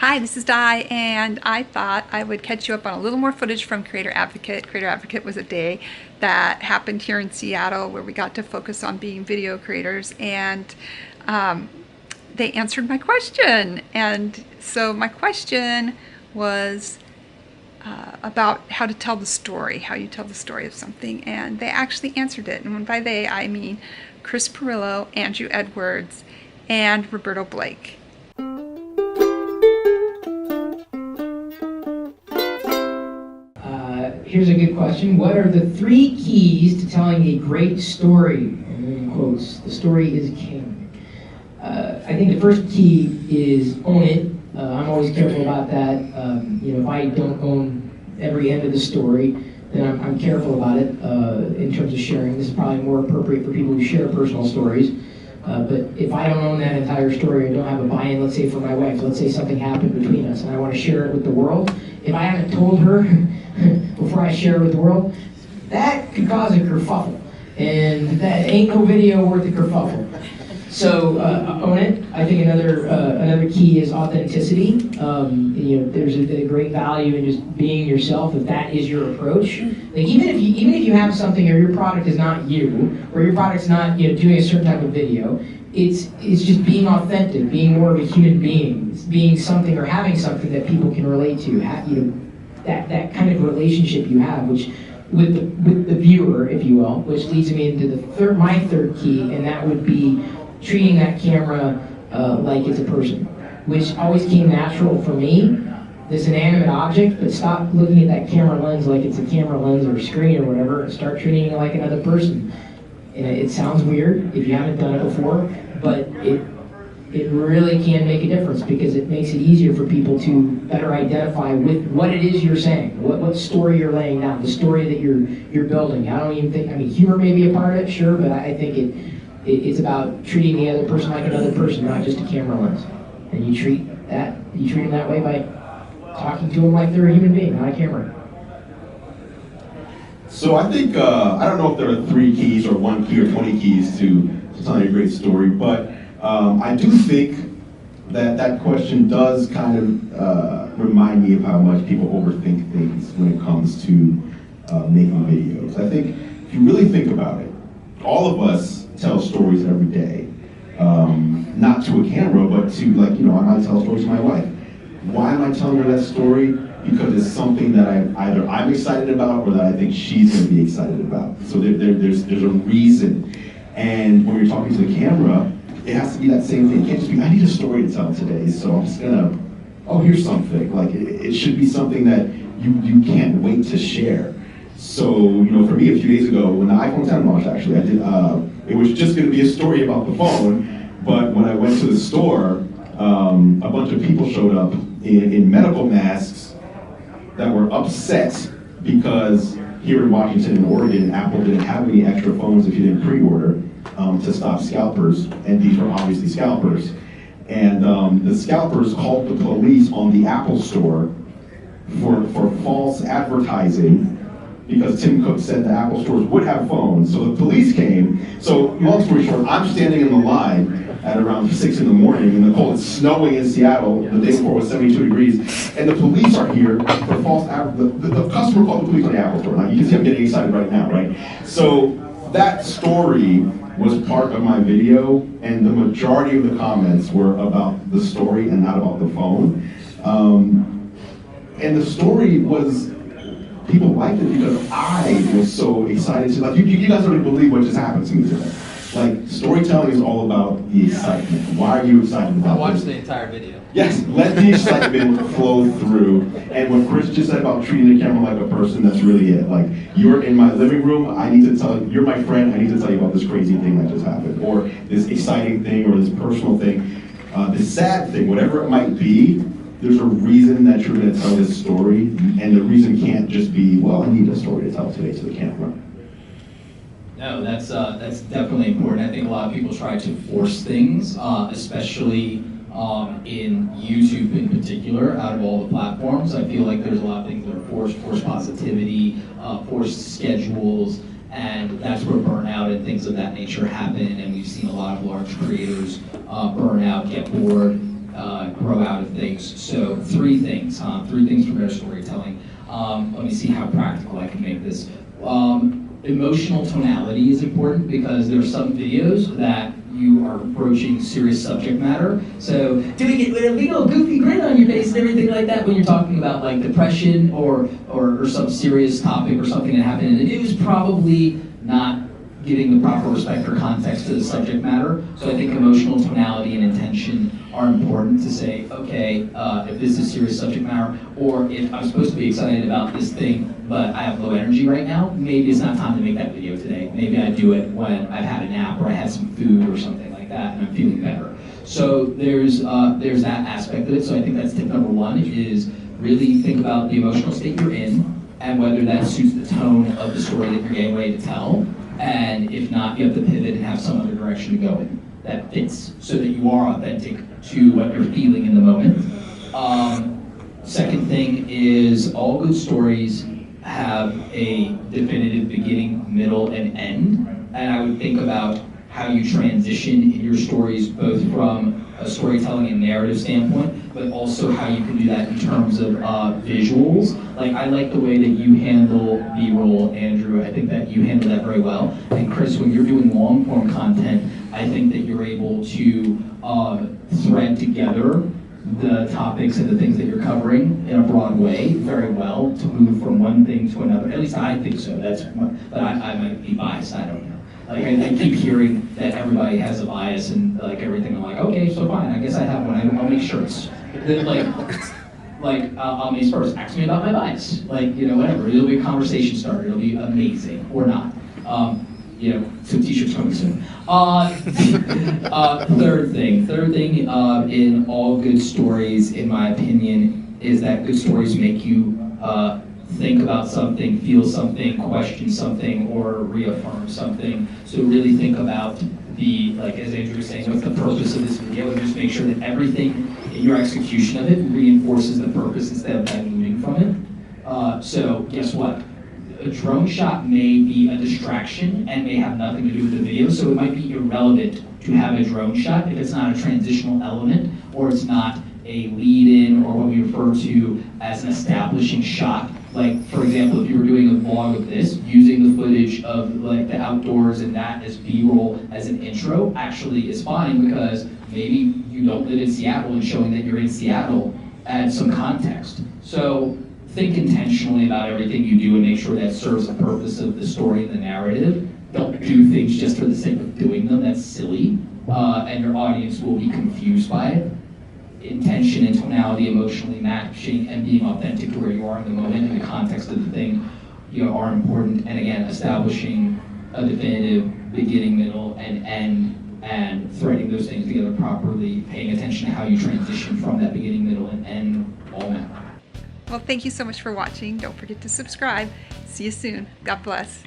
Hi, this is Di, and I thought I would catch you up on a little more footage from Creator Advocate. Creator Advocate was a day that happened here in Seattle where we got to focus on being video creators, and they answered my question. And so my question was about how to tell the story, how you tell the story of something, and they actually answered it. And by they, I mean Chris Pirrillo, Andrew Edwards, and Roberto Blake. Here's a good question. What are the 3 keys to telling a great story? And then in quotes, the story is king. I think the first key is own it. I'm always careful about that. If I don't own every end of the story, then I'm careful about it in terms of sharing. This is probably more appropriate for people who share personal stories. But if I don't own that entire story or don't have a buy-in, let's say for my wife, let's say something happened between us and I want to share it with the world, if I haven't told her before I share it with the world, that could cause a kerfuffle. And that ain't no video worth a kerfuffle. So own it. I think another key is authenticity. There's a great value in just being yourself if that is your approach. Like even if you have something or your product is not you, or your product's not doing a certain type of video, it's just being authentic, being more of a human being, being something or having something that people can relate to. That kind of relationship you have, which with the viewer, if you will, which leads me into my third key, and that would be treating that camera like it's a person, which always came natural for me. This inanimate object, but stop looking at that camera lens like it's a camera lens or a screen or whatever, and start treating it like another person. And it sounds weird if you haven't done it before, but it really can make a difference because it makes it easier for people to better identify with what it is you're saying, what story you're laying down, the story that you're building. I don't even think, humor may be a part of it, sure, but I think it's about treating the other person like another person, not just a camera lens. And you treat them that way by talking to them like they're a human being, not a camera. So I think, I don't know if there are 3 keys or 1 key or 20 keys to telling a great story, but I do think that question does kind of remind me of how much people overthink things when it comes to making videos. I think if you really think about it, all of us tell stories every day, not to a camera, but to I might tell stories to my wife. Why am I telling her that story? Because it's something that I'm excited about or that I think she's going to be excited about. So there's a reason. And when you're talking to the camera, it has to be that same thing. It can't just be, I need a story to tell today, so I'm just gonna, here's something. Like it should be something that you can't wait to share. So, for me a few days ago, when the iPhone 10 launched actually, I did, it was just gonna be a story about the phone, but when I went to the store, a bunch of people showed up in medical masks that were upset because here in Washington and Oregon, Apple didn't have any extra phones if you didn't pre-order to stop scalpers, and these were obviously scalpers. And the scalpers called the police on the Apple store for false advertising because Tim Cook said the Apple stores would have phones. So the police came. So long story short, I'm standing in the line at around 6 in the morning in the cold. It's snowing in Seattle. The day before was 72 degrees. And the police are here for false advertising. The customer called the police on the Apple store. Now you can see I'm getting excited right now, right? So that story was part of my video, and the majority of the comments were about the story and not about the phone. And the story was, people liked it because I was so excited to, you guys don't even believe what just happened to me today. Like, storytelling is all about the excitement. Why are you excited about this? I watched the entire video. Yes, let the excitement flow through. And what Chris just said about treating the camera like a person, that's really it. Like, you're in my living room, you're my friend, I need to tell you about this crazy thing that just happened, or this exciting thing, or this personal thing, this sad thing, whatever it might be. There's a reason that you're going to tell this story, and the reason can't just be, well, I need a story to tell today to the camera. No, that's definitely important. I think a lot of people try to force things, especially in YouTube in particular, out of all the platforms. I feel like there's a lot of things that are forced positivity, forced schedules, and that's where burnout and things of that nature happen. And we've seen a lot of large creators burn out, get bored, grow out of things. So three things for better storytelling. Let me see how practical I can make this. Emotional tonality is important because there are some videos that you are approaching serious subject matter. So doing it with a big old goofy grin on your face and everything like that when you're talking about like depression or some serious topic or something that happened in the news, probably not giving the proper respect or context to the subject matter. So I think emotional tonality and intention are important to say, okay, if this is serious subject matter, or if I'm supposed to be excited about this thing, but I have low energy right now, maybe it's not time to make that video today. Maybe I do it when I've had a nap or I had some food or something like that and I'm feeling better. So there's that aspect of it. So I think that's tip number one, is really think about the emotional state you're in and whether that suits the tone of the story that you're getting ready to tell. And if not, you have to pivot and have some other direction to go in that fits so that you are authentic to what you're feeling in the moment. Second thing is all good stories have a definitive beginning, middle, and end. And I would think about how you transition in your stories, both from a storytelling and narrative standpoint, but also how you can do that in terms of visuals. Like, I like the way that you handle B-roll, Andrew. I think that you handle that very well. And Chris, when you're doing long-form content, I think that you're able to thread together the topics and the things that you're covering in a broad way very well to move from one thing to another. At least I think so. But I might be biased. I don't know. Like, I keep hearing that everybody has a bias and like everything. I'm like, okay, so fine. I guess I have one. I'll make shirts. I'll make shirts. Ask me about my bias. Like, whatever. It'll be a conversation starter. It'll be amazing or not. So t-shirts coming soon. Third thing in all good stories, in my opinion, is that good stories make you think about something, feel something, question something, or reaffirm something. So really think about like as Andrew was saying, what's the purpose of this video, and just make sure that everything in your execution of it reinforces the purpose instead of diluting from it. So guess what? A drone shot may be a distraction and may have nothing to do with the video, so it might be irrelevant to have a drone shot if it's not a transitional element, or it's not a lead-in, or what we refer to as an establishing shot. Like, for example, if you were doing a vlog of this, using the footage of like the outdoors and that as B-roll as an intro actually is fine, because maybe you don't live in Seattle, and showing that you're in Seattle adds some context. So think intentionally about everything you do and make sure that serves the purpose of the story and the narrative. Don't do things just for the sake of doing them. That's silly, and your audience will be confused by it. Intention and tonality, emotionally matching, and being authentic to where you are in the moment and the context of the thing, are important. And again, establishing a definitive beginning, middle, and end, and threading those things together properly, paying attention to how you transition from that beginning, middle, and end all matter. Well, thank you so much for watching. Don't forget to subscribe. See you soon. God bless.